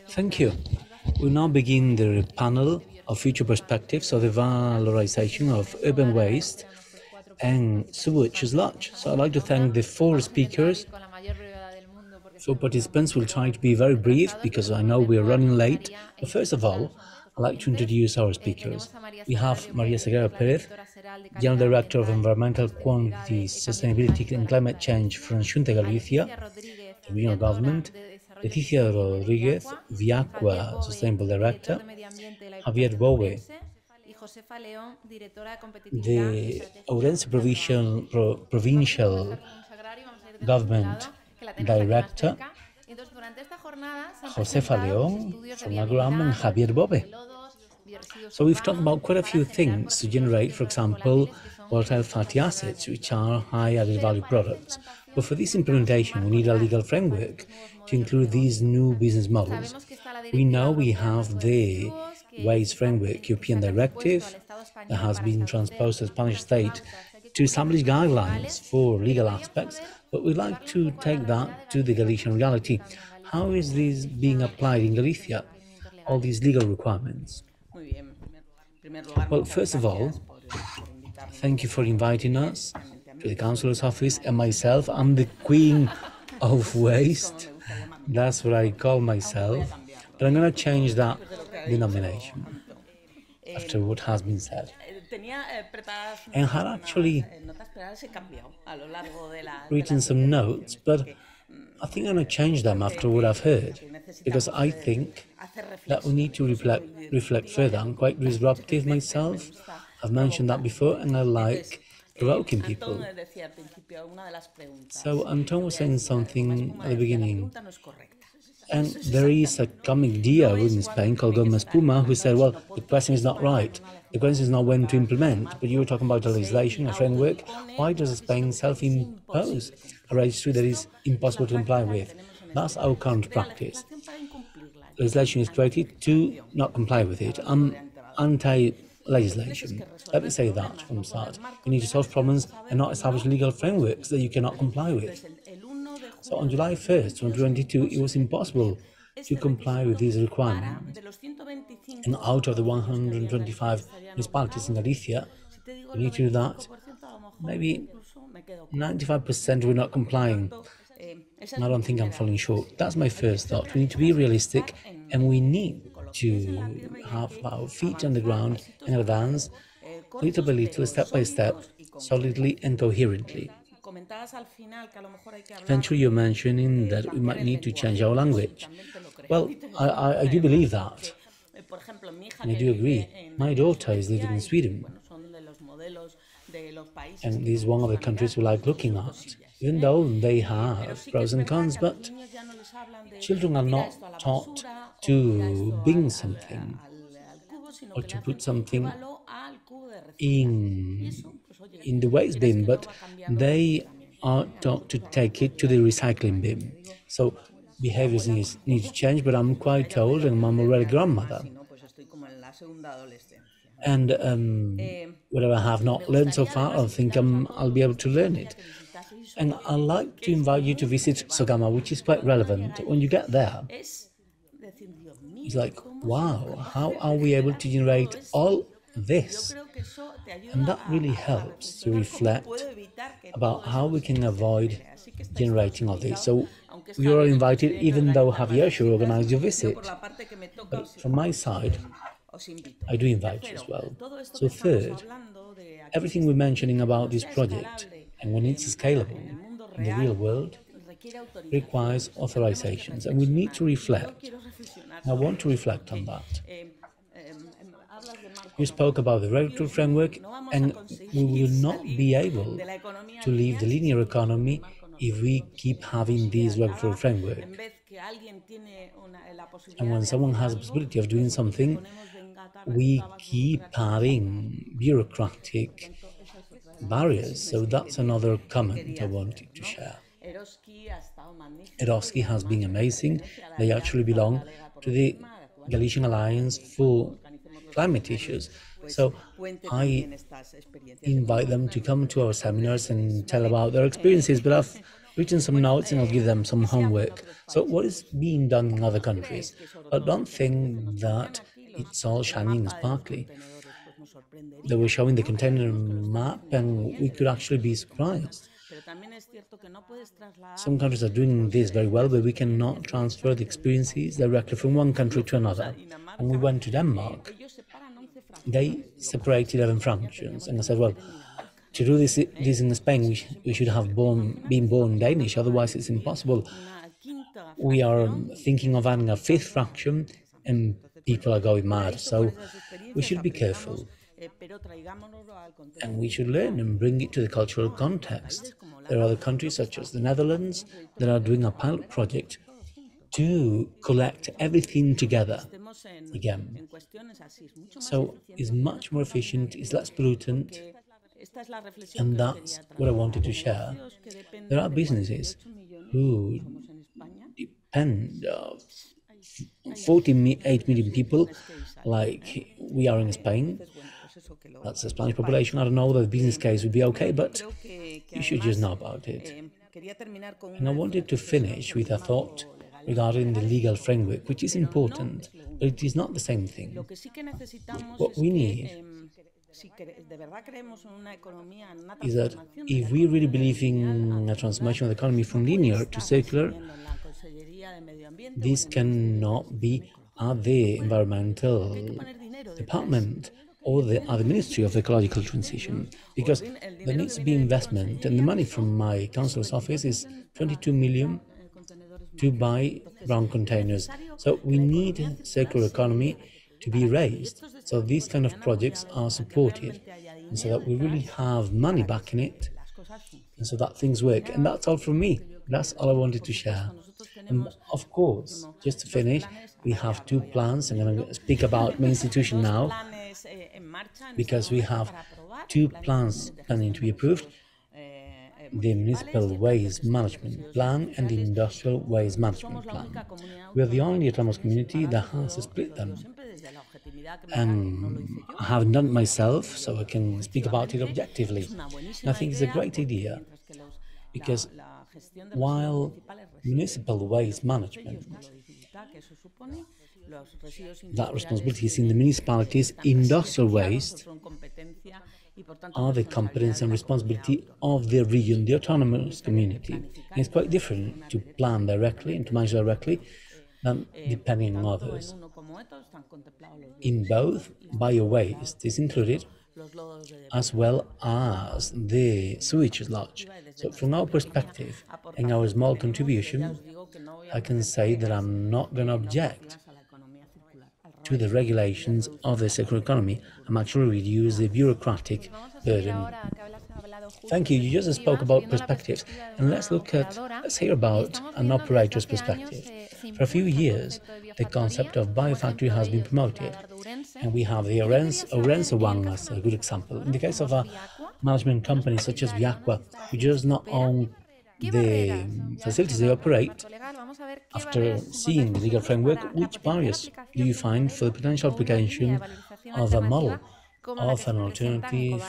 Thank you. We now begin the panel of future perspectives of the valorisation of urban waste and sewage sludge. So I'd like to thank the 4 speakers. So participants will try to be very brief because I know we're running late. But first of all, I'd like to introduce our speakers. We have María Pérez, General Director of Environmental Quantity, Sustainability and Climate Change from Xunta, Galicia, the regional government, Leticia Rodríguez, Viaqua Sustainable Director, Javier Bobe, the Ourense Provincial Government Director, Josefa León from Agroamb, and Javier Bobe. So we've talked about quite a few things to generate, for example, volatile fatty acids, which are high added value products. But for this implementation, we need a legal framework to include these new business models. We know we have the Waste Framework European Directive that has been transposed to the Spanish state to establish guidelines for legal aspects, but we'd like to take that to the Galician reality. How is this being applied in Galicia, all these legal requirements? Well, first of all, thank you for inviting us to the Councillor's office and myself. I'm the Queen of Waste. That's what I call myself. But I'm going to change that denomination after what has been said. And I had actually written some notes, but I think I'm going to change them after what I've heard, because I think that we need to reflect further. I'm quite disruptive myself. I've mentioned that before, and I like provoking people. So Anton was saying something at the beginning, and there is a comic deer in Spain called Goma Espuma who said, well, the question is not right. The question is not when to implement, but you were talking about a legislation, a framework. Why does Spain self-impose a registry that is impossible to comply with? That's our current practice. Legislation is created to not comply with it. I'm anti-legislation. Let me say that from the start. You need to solve problems and not establish legal frameworks that you cannot comply with. So on July 1st, 2022, it was impossible to comply with these requirements. And out of the 125 municipalities in Galicia, we need to do that. Maybe 95% were not complying. And I don't think I'm falling short. That's my first thought. We need to be realistic, and we need to have our feet on the ground and advance little by little, step by step, solidly and coherently. Eventually, you're mentioning that we might need to change our language. Well, I do believe that, and I do agree. My daughter is living in Sweden, and this is one of the countries we like looking at, even though they have pros and cons, but children are not taught to bring something or to put something in the waste bin, but they are taught to take it to the recycling bin. So behaviors need to change, but I'm quite old and I'm already a grandmother. And whatever I have not learned so far, I think I'll be able to learn it. And I'd like to invite you to visit Sogama, which is quite relevant. When you get there, it's like, wow, how are we able to generate all this? And that really helps to reflect about how we can avoid generating all this. So you are invited, even though Javier should organize your visit. But from my side, I do invite you as well. So third, everything we're mentioning about this project, and when it's scalable in the real world, requires authorizations, and we need to reflect. I want to reflect on that. You spoke about the regulatory framework, and we will not be able to leave the linear economy if we keep having this regulatory framework. And when someone has the possibility of doing something, we keep adding bureaucratic barriers. So that's another comment I wanted to share. Eroski has been amazing. They actually belong to the Galician Alliance for Climate Issues. So I invite them to come to our seminars and tell about their experiences. But I've written some notes and I'll give them some homework. So what is being done in other countries? But don't think that it's all shiny and sparkly. They were showing the container map and we could actually be surprised. Some countries are doing this very well, but we cannot transfer the experiences directly from one country to another. When we went to Denmark, they separated 11 functions, and I said, well, to do this in Spain, we should have been born Danish, otherwise it's impossible. We are thinking of adding a 5th fraction, and people are going mad, so we should be careful. And we should learn and bring it to the cultural context. There are other countries such as the Netherlands that are doing a pilot project to collect everything together again. So it's much more efficient, it's less pollutant, and that's what I wanted to share. There are businesses who depend on 48 million people, like we are in Spain. That's the Spanish population. I don't know that the business case would be okay, but you should just know about it. And I wanted to finish with a thought regarding the legal framework, which is important, but it is not the same thing. What we need is that if we really believe in a transformation of the economy from linear to circular, this cannot be at the environmental department or at the Ministry of Ecological Transition, because there needs to be investment, and the money from my councillor's office is 22 million to buy brown containers. So we need circular economy to be raised, so these kind of projects are supported, and so that we really have money back in it, and so that things work. And that's all from me. That's all I wanted to share. And of course, just to finish, we have 2 plans. I'm going to speak about my institution now, because we have 2 plans planning to be approved: the Municipal Waste Management Plan and the Industrial Waste Management Plan. We are the only autonomous community that has split them. I haven't done it myself, so I can speak about it objectively. And I think it's a great idea, because while municipal waste management, that responsibility is in the municipalities, industrial waste are the competence and responsibility of the region, the autonomous community. And it's quite different to plan directly and to manage directly than depending on others. In both, biowaste is included, as well as the sewage sludge. So from our perspective and our small contribution, I can say that I'm not going to object to the regulations of the circular economy. I'm actually reduce the bureaucratic burden. Thank you. You just spoke about perspectives, and let's hear about an operator's perspective. For a few years, the concept of biofactory has been promoted, and we have the Ourense one as a good example. In the case of a management company such as Viaqua, who does not own the facilities they operate, after seeing the legal framework, which barriers do you find for the potential application of a model of an alternative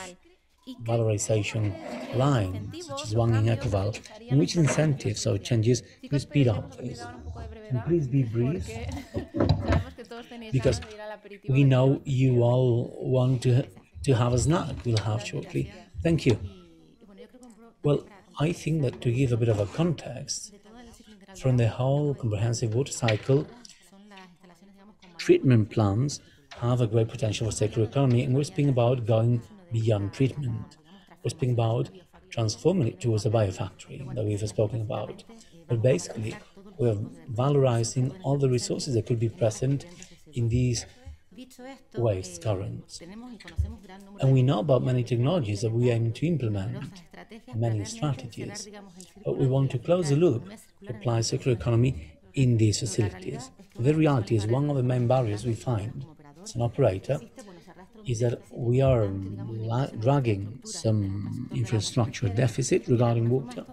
valorisation line, such as one in ECOVAL, and which incentives or changes could speed up this? And please be brief, because we know you all want to have a snack. We'll have shortly. Thank you. Well, I think that to give a bit of a context, from the whole comprehensive water cycle, treatment plants have a great potential for circular economy, and we're speaking about going beyond treatment. We're speaking about transforming it towards a biofactory that we've spoken about. But basically, we're valorizing all the resources that could be present in these waste currents. And we know about many technologies that we aim to implement, many strategies, but we want to close the loop to apply circular economy in these facilities. The reality is one of the main barriers we find as an operator is that we are dragging some infrastructure deficit regarding water,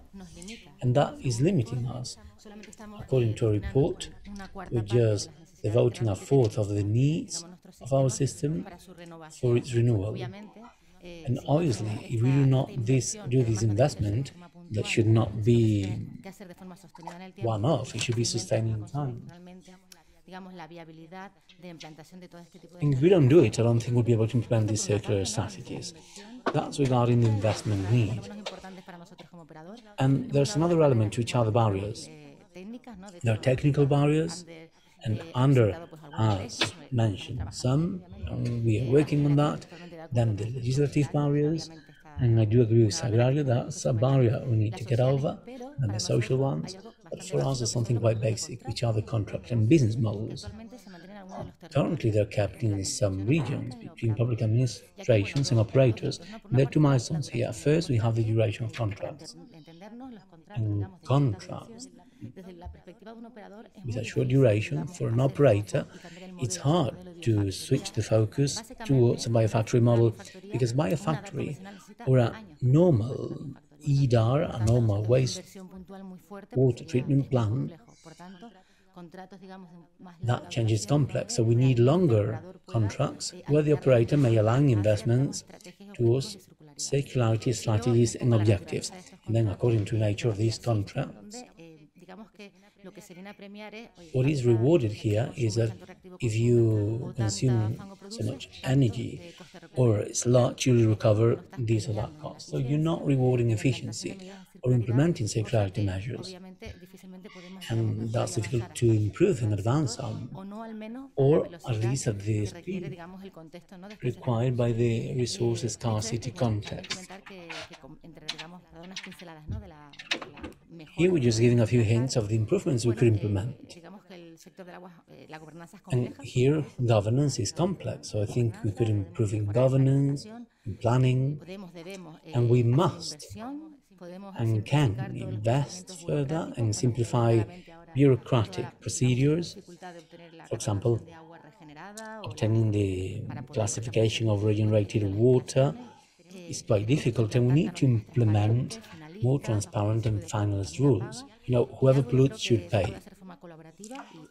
and that is limiting us. According to a report, we're just devoting a fourth of the needs of our system for its renewal. And obviously, if we do not do this investment, that should not be one-off, it should be sustained in time. And if we don't do it, I don't think we'll be able to implement these circular strategies. That's regarding the investment need. And there's another element, which are the barriers. There are technical barriers, and Ander has mentioned some, and we are working on that. Then the legislative barriers, and I do agree with Sagrario, that's a barrier we need to get over, and the social ones. But for us, it's something quite basic, which are the contract and business models. Currently, they're kept in some regions between public administrations and operators. And there are two milestones here. First, we have the duration of contracts. And contracts with a short duration for an operator, it's hard to switch the focus towards a biofactory model, because biofactory or a normal EDAR, a normal waste water treatment plant, that change is complex. So we need longer contracts where the operator may align investments towards circularity strategies and objectives. And then according to the nature of these contracts, what is rewarded here is that if you consume so much energy or sludge, you recover this or that cost. So you're not rewarding efficiency or implementing circularity measures. And that's difficult to improve and advance on, or at least at the speed required by the resource scarcity context. Here we're just giving a few hints of the improvements we could implement. And here governance is complex, so I think we could improve in governance, in planning, and we must and can invest further and simplify bureaucratic procedures. For example, obtaining the classification of regenerated water is quite difficult, and we need to implement more transparent and finalist rules. You know, whoever pollutes should pay.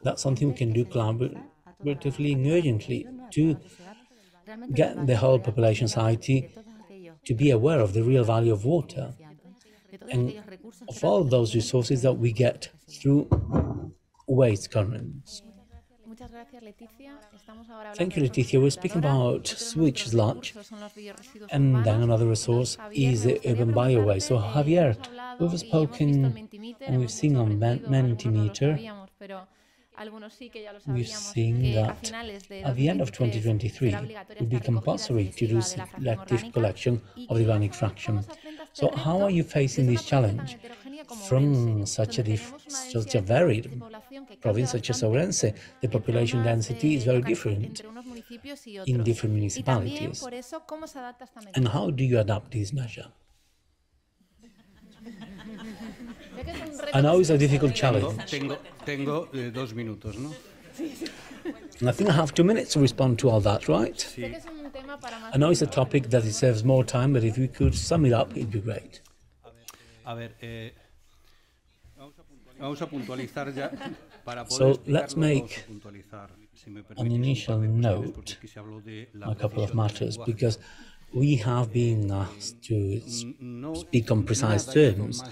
That's something we can do collaboratively and urgently to get the whole population society to be aware of the real value of water and of all those resources that we get through waste currents. Thank you, Leticia. We're speaking about sewage sludge, and then another resource is the urban biowaste. So, Javier, we've spoken and we've seen on Mentimeter, we've seen that at the end of 2023, it will be compulsory to do selective collection of the organic fraction. So how are you facing this challenge from such a varied province such as Ourense? The population density is very different in different municipalities. And how do you adapt this measure? I know it's a difficult challenge. Tengo 2 minutos, ¿no? And I think I have 2 minutes to respond to all that, right? I know it's a topic that deserves more time, but if we could sum it up, it'd be great. So let's make an initial note on a couple of matters, because we have been asked to speak on precise terms,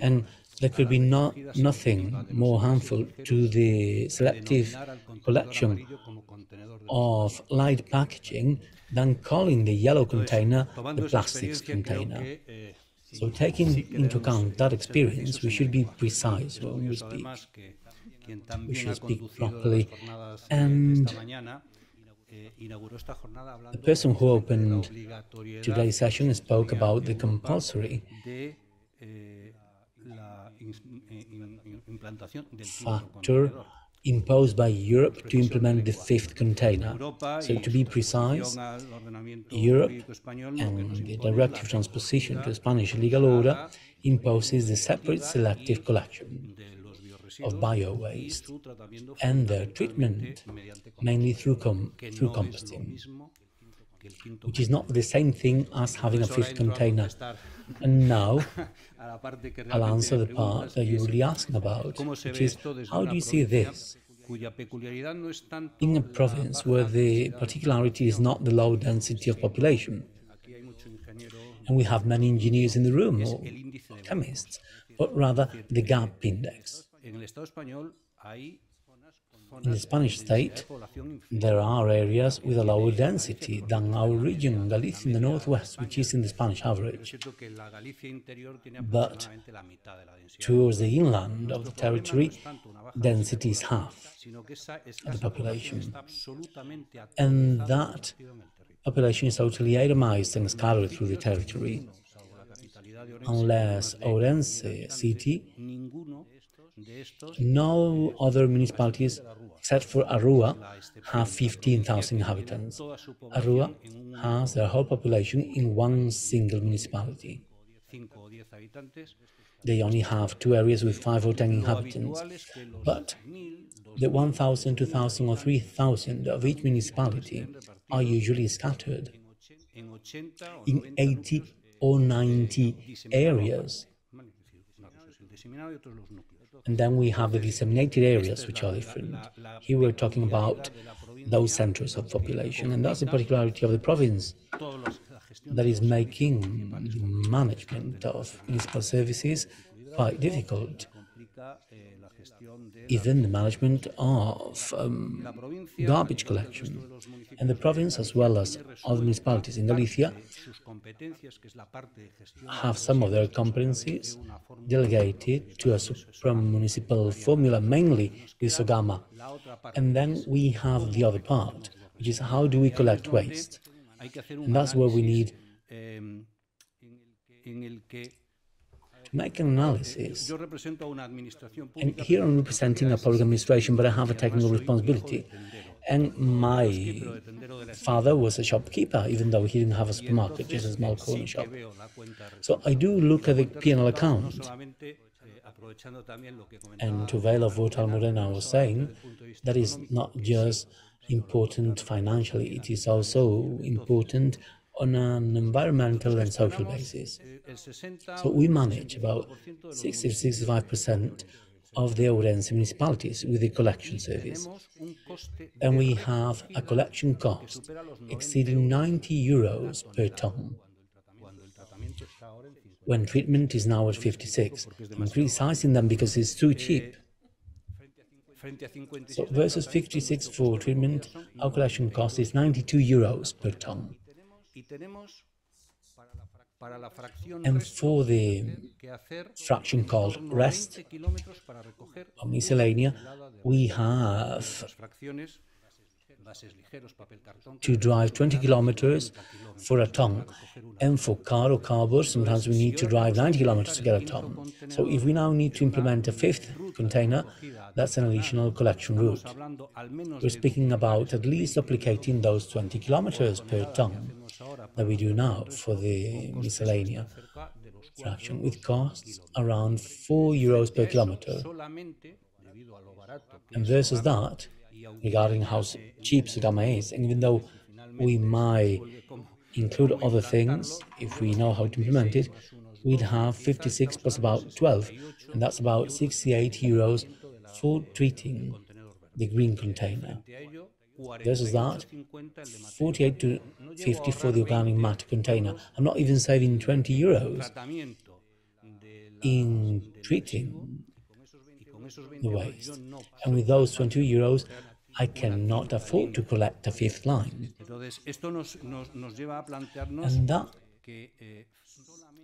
and there could be nothing more harmful to the selective collection of light packaging than calling the yellow container the plastics container. So taking into account that experience, we should be precise when we speak. We should speak properly. And the person who opened today's session spoke about the compulsory factor imposed by Europe to implement the 5th container. So to be precise, Europe and the directive transposition to Spanish legal order imposes the separate selective collection of bio-waste and their treatment mainly through composting, which is not the same thing as having a 5th container. And now I'll answer the part that you're really asking about, which is, how do you see this in a province where the particularity is not the low density of population? and we have many engineers in the room, or chemists, but rather the gap index. In the Spanish state, there are areas with a lower density than our region, Galicia in the northwest, which is in the Spanish average. But towards the inland of the territory, density is half of the population. And that population is totally atomized and scattered through the territory. Unless Ourense city, no other municipalities except for Arua have 15,000 inhabitants. Arua has their whole population in one single municipality. They only have 2 areas with 5 or 10 inhabitants, but the 1,000, 2,000 or 3,000 of each municipality are usually scattered in 80 or 90 areas. And then we have the disseminated areas, which are different. Here we're talking about those centers of population, and that's the particularity of the province that is making management of municipal services quite difficult. Even the management of garbage collection. And the province, as well as other municipalities in Galicia, have some of their competencies delegated to a supra-municipal formula, mainly with Sogama. And then we have the other part, which is how do we collect waste? And that's where we need to make an analysis. And here I'm representing a public administration, but I have a technical responsibility. And my father was a shopkeeper, even though he didn't have a supermarket, just a small corner shop. So I do look at the P&L account. And to avail of what Almudena was saying, that is not just important financially, it is also important on an environmental and social basis. So we manage about 60-65% of the Ourense municipalities with the collection service. And we have a collection cost exceeding 90 euros per ton, when treatment is now at 56. I'm criticizing them because it's too cheap. So versus 56 for treatment, our collection cost is 92 euros per ton. And for the fraction called rest, or miscellanea, we have to drive 20 kilometers for a ton, and for car or cardboard, sometimes we need to drive 90 kilometers to get a ton. So if we now need to implement a 5th container, that's an additional collection route. We're speaking about at least duplicating those 20 kilometers per ton that we do now for the miscellanea fraction, with costs around 4 euros per kilometer. And versus that, regarding how cheap Sogama is, and even though we might include other things, if we know how to implement it, we'd have 56 plus about 12, and that's about 68 euros for treating the green container. Versus that, 48 to 50 for the organic matter container. I'm not even saving 20 euros in treating the waste. And with those 22 euros, I cannot afford to collect a 5th line. And that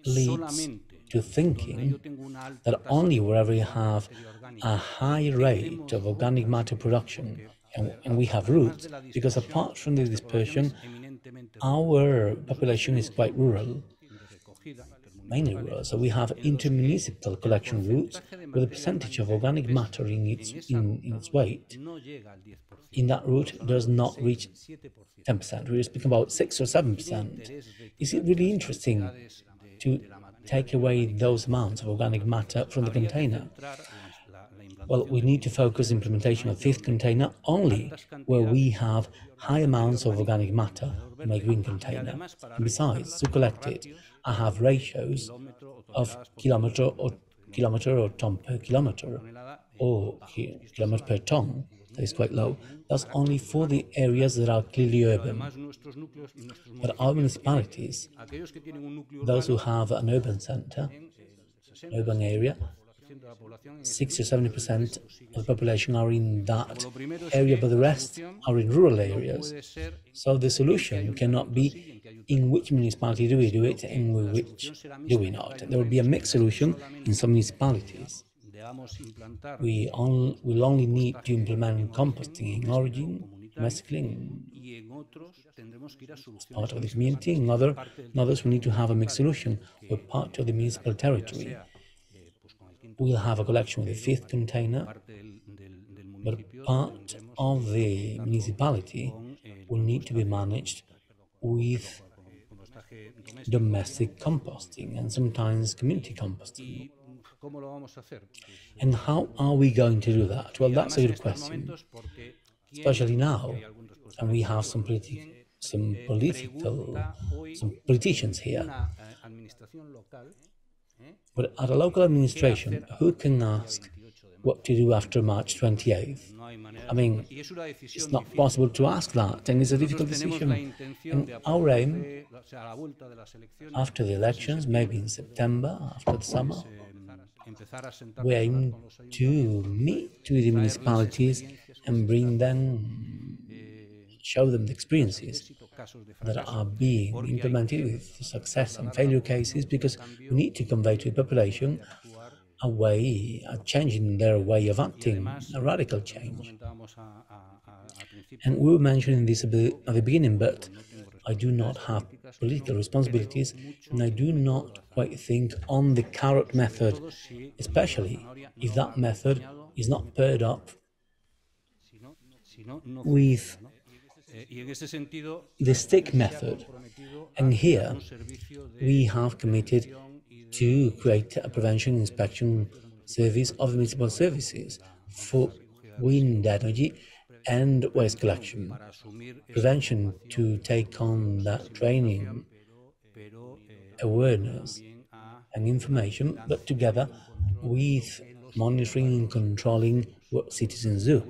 leads to thinking that only wherever you have a high rate of organic matter production, and we have roots, because apart from the dispersion, our population is quite rural, mainly rural, so we have intermunicipal collection routes with a percentage of organic matter in its weight. In that route does not reach 10%, we're speaking about 6 or 7%. Is it really interesting to take away those amounts of organic matter from the container? Well, we need to focus implementation of 5th container only where we have high amounts of organic matter in my green container. And besides, to collect it, I have ratios of kilometer or ton per kilometer, or kilometer per ton, that is quite low. That's only for the areas that are clearly urban. But our municipalities, those who have an urban center, urban area, 60 or 70% of the population are in that area, but the rest are in rural areas. So the solution cannot be in which municipality do we do it and in which do we not. There will be a mixed solution in some municipalities. We will only need to implement composting in origin, recycling as part of the community. In others, we need to have a mixed solution where part of the municipal territory will have a collection with a fifth container, but part of the municipality will need to be managed with domestic composting and sometimes community composting. And how are we going to do that? Well, that's a good question, especially now, and we have some politicians here. But at a local administration, who can ask what to do after March 28th? I mean, it's not possible to ask that, and it's a difficult decision. And our aim, after the elections, maybe in September, after the summer, we aim to meet with the municipalities and bring them, show them the experiences that are being implemented with success and failure cases, because we need to convey to the population a change in their way of acting, a radical change. And we were mentioning this at the beginning, but I do not have political responsibilities, and I do not quite think on the carrot method, especially if that method is not paired up with the stick method. And here we have committed to create a prevention inspection service of municipal services for wind energy and waste collection. Prevention to take on that training, awareness and information, but together with monitoring and controlling what citizens do.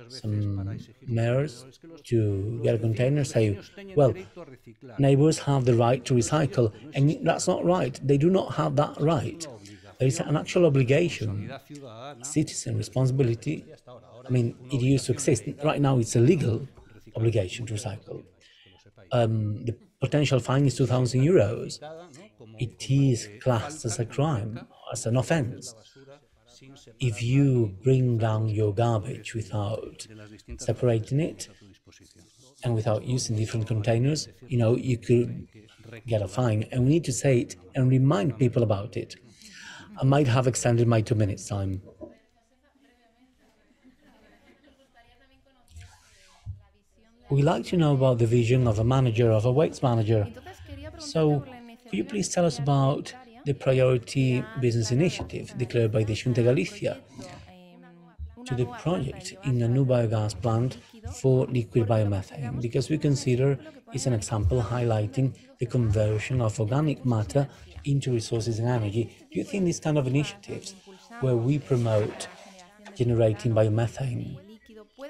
Some mayors, to get a container, say, well, neighbors have the right to recycle, and that's not right. They do not have that right. There is an actual obligation, citizen responsibility. I mean, it used to exist. Right now, it's a legal obligation to recycle. The potential fine is €2,000. It is classed as a crime, as an offense. If you bring down your garbage without separating it and without using different containers, you could get a fine. And we need to say it and remind people about it. I might have extended my 2 minutes time. We'd like to know about the vision of a manager, of a waste manager. So, could you please tell us about the priority business initiative declared by the Xunta Galicia to the project in a new biogas plant for liquid biomethane, because we consider it's an example highlighting the conversion of organic matter into resources and energy. Do you think these kind of initiatives, where we promote generating biomethane,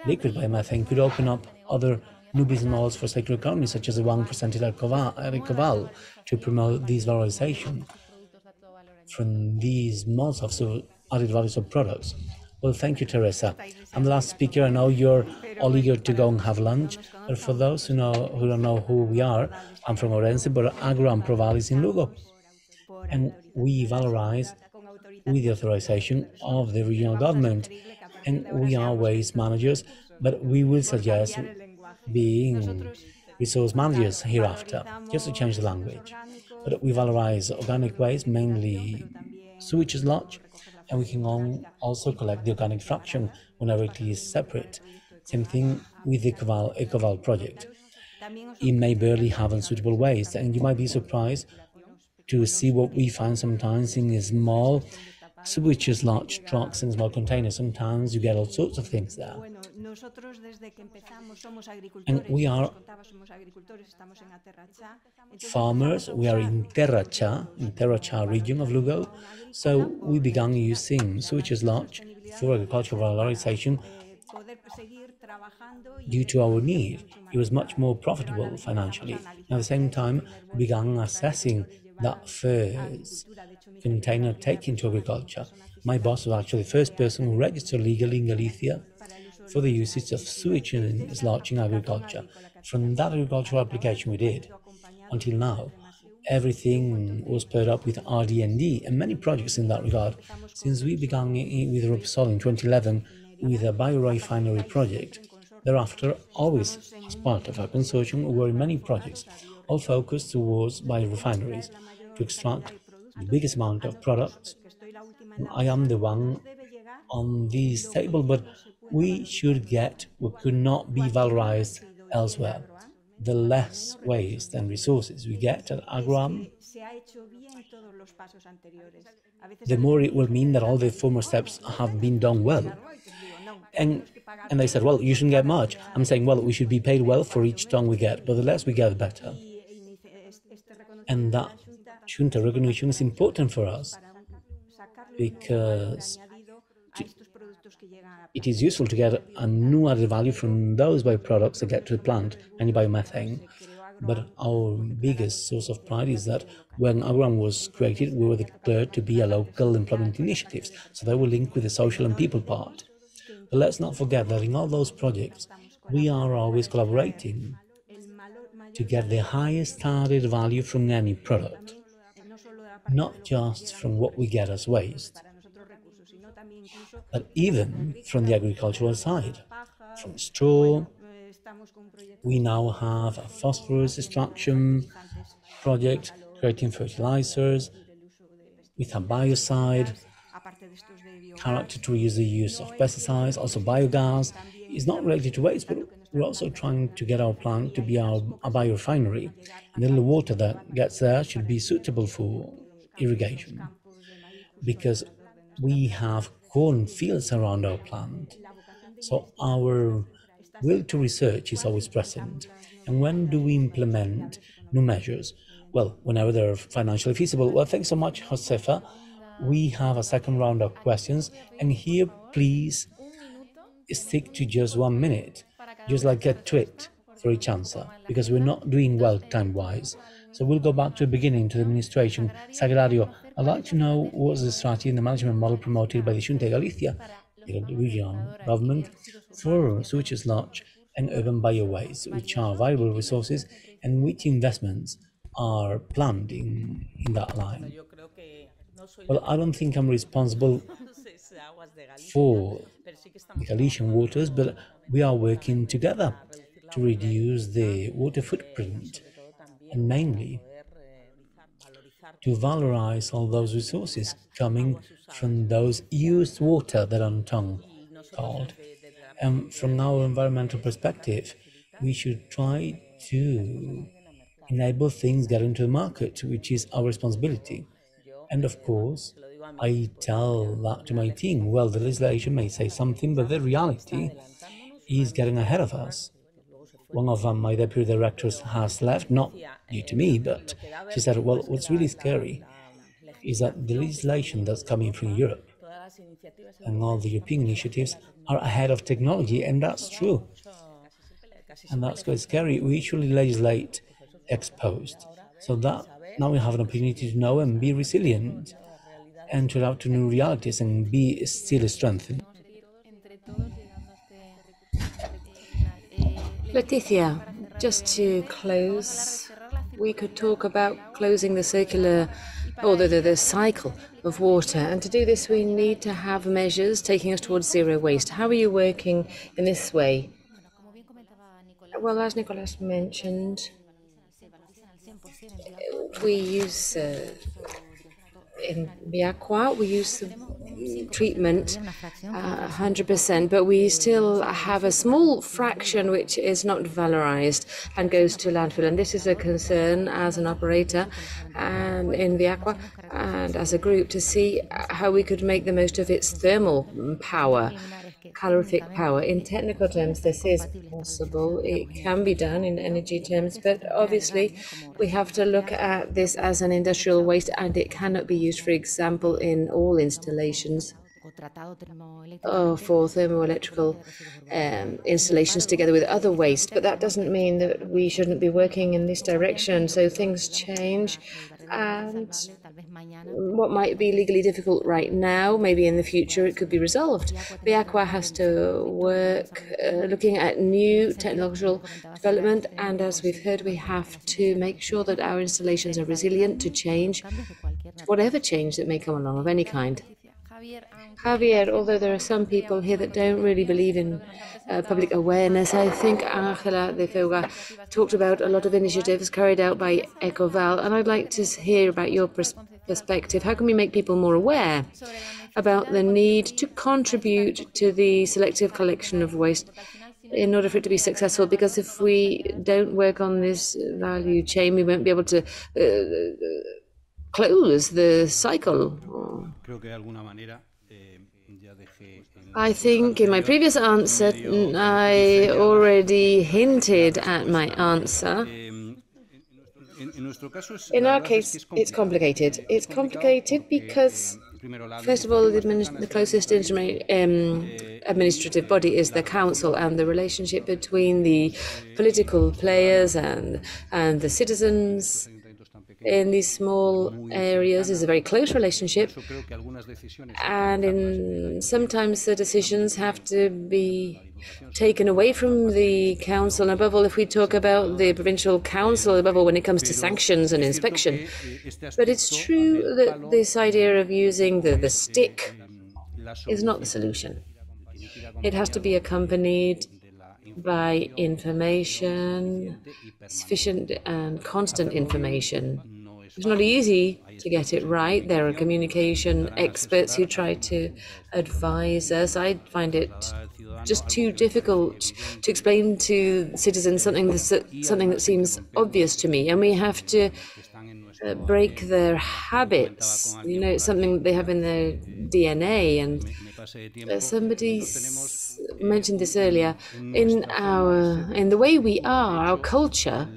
liquid biomethane, could open up other new business models for circular economy, such as the one presented at ECOVAL, to promote this valorisation from these modes of added values of products? Well, thank you, Teresa. I'm the last speaker. I know you're all eager to go and have lunch, but for those who don't know who we are, I'm from Ourense, but Agroamb is in Lugo. And we valorize with the authorization of the regional government. And we are waste managers, but we will suggest being resource managers hereafter, just to change the language. But we valorize organic waste, mainly sewage sludge, and we can also collect the organic fraction whenever it is separate. Same thing with the ECOVAL project. It may barely have unsuitable waste, and you might be surprised to see what we find sometimes in small sewage sludge trucks and small containers. Sometimes you get all sorts of things there. And we are farmers. We are in Terracha region of Lugo. So we began using sewage sludge for agricultural valorization Due to our need, it was much more profitable financially. At the same time, we began assessing that first container taken to agriculture. My boss was actually the first person who registered legally in Galicia for the usage of sewage in sludge in agriculture. From that agricultural application we did, until now, everything was paired up with RD&D and many projects in that regard. Since we began with Repsol in 2011 with a biorefinery project, thereafter, always as part of our consortium, were many projects, all focused towards biorefineries to extract the biggest amount of products. I am the one on this table, but we should get what could not be valorized elsewhere. The less waste and resources we get at Agroamb, the more it will mean that all the former steps have been done well. And they said, well, you shouldn't get much. I'm saying, well, we should be paid well for each ton we get, but the less we get, the better. And that Xunta recognition is important for us because it is useful to get a new added value from those byproducts that get to the plant, any biomethane. But our biggest source of pride is that when Agroamb was created, we were declared to be a local employment initiative, so they were linked with the social and people part. But let's not forget that in all those projects, we are always collaborating to get the highest added value from any product, not just from what we get as waste, but even from the agricultural side, from straw. We now have a phosphorus extraction project creating fertilizers with a biocide character to reduce the use of pesticides. Also biogas is not related to waste, but we're also trying to get our plant to be a biorefinery, and the little water that gets there should be suitable for irrigation, because we have corn fields around our plant. So our will to research is always present. And when do we implement new measures? Well, whenever they're financially feasible. Well, thanks so much, Josefa. We have a second round of questions, and here, please stick to just 1 minute, just like get to it for each answer, because we're not doing well time-wise. So we'll go back to the beginning, to the administration. Sagrario, I'd like to know what's the strategy and the management model promoted by the Xunta de Galicia, the regional government, for sewage sludge and urban biowaste, which are viable resources, and which investments are planned in that line. Well, I don't think I'm responsible for the Galician waters, but we are working together to reduce the water footprint, and mainly to valorize all those resources coming from those used water that are called. And from our environmental perspective, we should try to enable things get into the market, which is our responsibility. And of course, I tell that to my team, well, the legislation may say something, but the reality is getting ahead of us. One of my deputy directors has left, not due to me, but she said, well, what's really scary is that the legislation that's coming from Europe and all the European initiatives are ahead of technology, and that's true. And that's quite scary. We usually legislate ex post, so that now we have an opportunity to know and be resilient and to adapt to new realities and be still strengthened. Leticia, just to close, we could talk about closing the circular or the cycle of water, and to do this we need to have measures taking us towards zero waste. How are you working in this way? Well, as Nicolas mentioned, we use in Viaqua, we use the treatment 100%, but we still have a small fraction which is not valorized and goes to landfill. And this is a concern as an operator and in Viaqua and as a group to see how we could make the most of its thermal power, calorific power. In technical terms, this is possible. It can be done in energy terms, but obviously we have to look at this as an industrial waste, and it cannot be used, for example, in all installations. for thermoelectrical installations together with other waste, but that doesn't mean that we shouldn't be working in this direction. So things change, and what might be legally difficult right now, maybe in the future it could be resolved. Viaqua has to work looking at new technological development, and as we've heard, we have to make sure that our installations are resilient to change, whatever change that may come along of any kind. Javier, although there are some people here that don't really believe in public awareness, I think Ángela de Feuga talked about a lot of initiatives carried out by ECOVAL, and I'd like to hear about your perspective. How can we make people more aware about the need to contribute to the selective collection of waste in order for it to be successful? Because if we don't work on this value chain, we won't be able to close the cycle. I think in my previous answer, I already hinted at my answer. In our case, it's complicated. It's complicated because, first of all, the closest administrative body is the council, and the relationship between the political players and the citizens in these small areas is a very close relationship, and sometimes the decisions have to be taken away from the council, and above all if we talk about the provincial council, above all when it comes to sanctions and inspection. But it's true that this idea of using the stick is not the solution. It has to be accompanied by information, sufficient and constant information. It's not easy to get it right. There are communication experts who try to advise us. I find it just too difficult to explain to citizens something that seems obvious to me, and we have to break their habits. You know, it's something they have in their DNA, and somebody mentioned this earlier. In the way we are, our culture,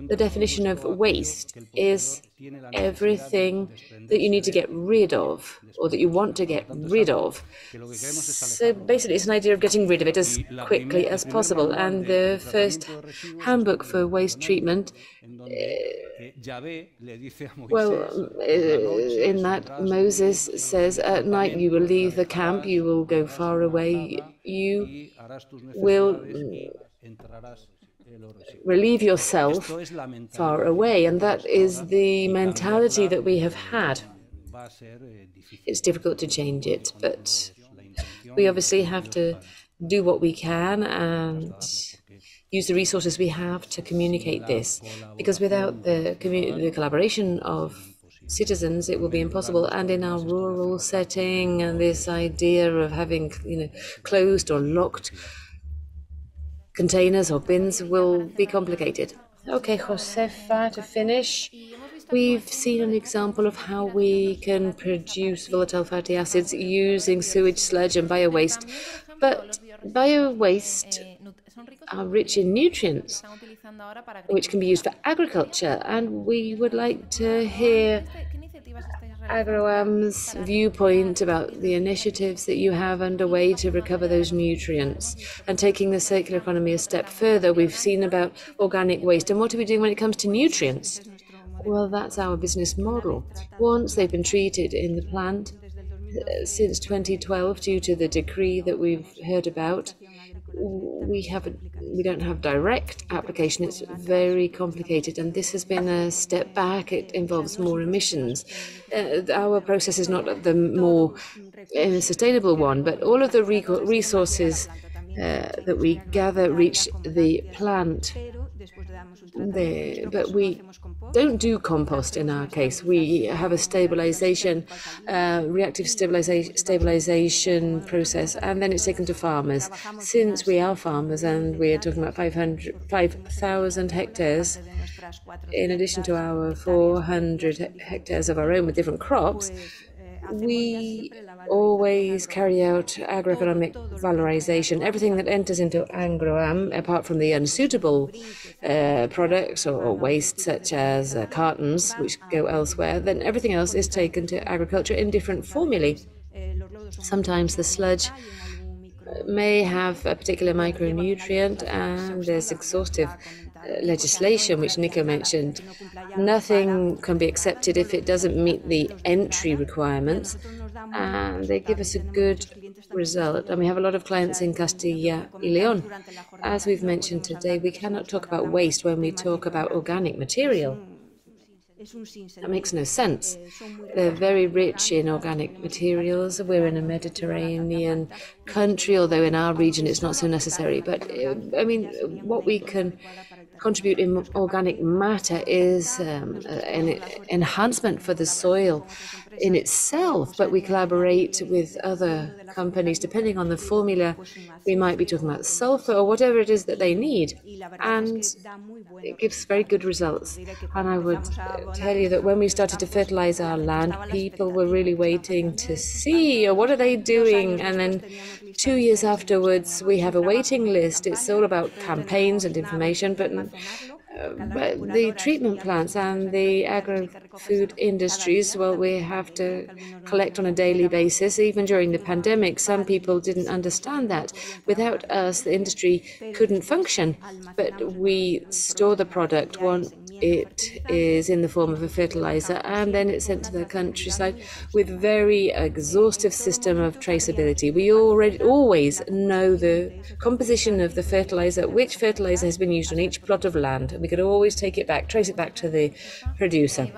the definition of waste is everything that you need to get rid of, or that you want to get rid of. So basically it's an idea of getting rid of it as quickly as possible. And the first handbook for waste treatment, in that Moses says, at night you will leave the camp, you will go far away, you will relieve yourself far away, and that is the mentality that we have had. It's difficult to change it, but we obviously have to do what we can and use the resources we have to communicate this, because without the collaboration of citizens, it will be impossible. And in our rural setting, and this idea of having, closed or locked containers or bins will be complicated. Okay, Josefa, to finish, we've seen an example of how we can produce volatile fatty acids using sewage, sludge and biowaste. But biowaste are rich in nutrients, which can be used for agriculture, and we would like to hear Agroamb's viewpoint about the initiatives that you have underway to recover those nutrients and taking the circular economy a step further. We've seen about organic waste, and what are we doing when it comes to nutrients? Well, that's our business model. Once they've been treated in the plant, since 2012, due to the decree that we've heard about, we don't have direct application. It's very complicated, and this has been a step back. It involves more emissions. Our process is not the more sustainable one, but all of the resources that we gather reach the plant. But we don't do compost in our case. We have a stabilization, reactive stabilization process, and then it's taken to farmers. Since we are farmers and we are talking about 5,000 hectares, in addition to our 400 hectares of our own with different crops, we always carry out agroeconomic valorisation. Everything that enters into Agroamb, apart from the unsuitable products or waste such as cartons, which go elsewhere, then everything else is taken to agriculture in different formulae. Sometimes the sludge may have a particular micronutrient, and there's exhaustive legislation, which Nico mentioned. Nothing can be accepted if it doesn't meet the entry requirements, and they give us a good result. And we have a lot of clients in Castilla y León. As we've mentioned today, we cannot talk about waste when we talk about organic material. That makes no sense. They're very rich in organic materials. We're in a Mediterranean country, although in our region it's not so necessary. But I mean, what we can contribute in organic matter is an enhancement for the soil in itself, but we collaborate with other companies. Depending on the formula, we might be talking about sulfur or whatever it is that they need, and it gives very good results. And I would tell you that when we started to fertilize our land, people were really waiting to see, what are they doing? And then 2 years afterwards, we have a waiting list. It's all about campaigns and information, but the treatment plants and the agro-food industries, well, we have to collect on a daily basis. Even during the pandemic, some people didn't understand that. Without us, the industry couldn't function. But we store the product once it is in the form of a fertilizer, and then it's sent to the countryside with very exhaustive system of traceability. We always know the composition of the fertilizer, which fertilizer has been used on each plot of land. We could always take it back, trace it back to the producer.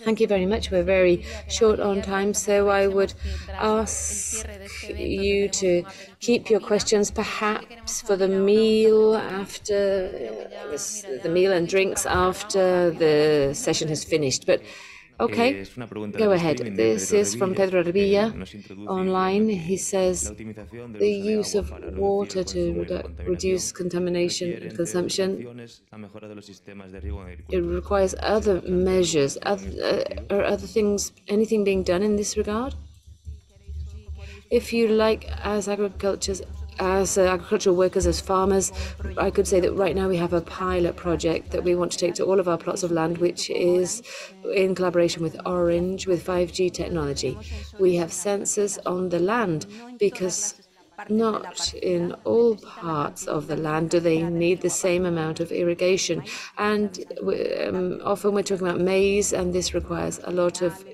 Thank you very much. We're very short on time, so I would ask you to keep your questions perhaps for the meal after the meal and drinks after the session has finished. But okay, go ahead. This is from Pedro Revilla online. He says the use of water to reduce contamination and consumption, it requires other measures. Are other things, anything being done in this regard? If you like, as agricultural workers, as farmers, I could say that right now we have a pilot project that we want to take to all of our plots of land, which is in collaboration with Ourense, with 5G technology. We have sensors on the land because not in all parts of the land do they need the same amount of irrigation. And often we're talking about maize, and this requires a lot of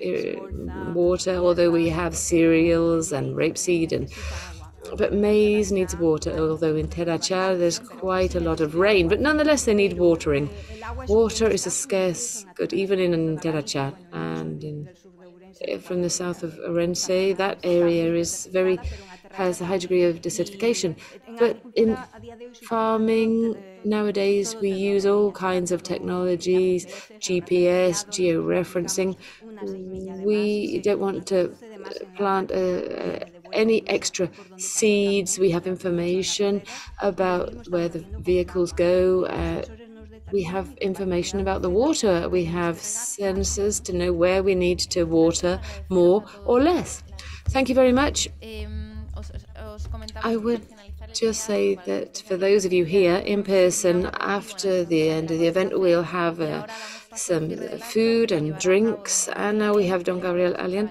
water, although we have cereals and rapeseed, but maize needs water, although in Cetaqua there's quite a lot of rain, but nonetheless they need watering. Water is a scarce good, even in Cetaqua, and from the south of Ourense, that area has a high degree of desertification. But in farming nowadays, we use all kinds of technologies, GPS, georeferencing. We don't want to plant any extra seeds. We have information about where the vehicles go. We have information about the water. We have sensors to know where we need to water more or less. Thank you very much. I would just say that for those of you here in person, after the end of the event, we'll have some food and drinks. And now we have Don Gabriel Alien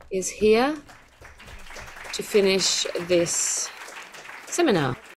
is here to finish this seminar.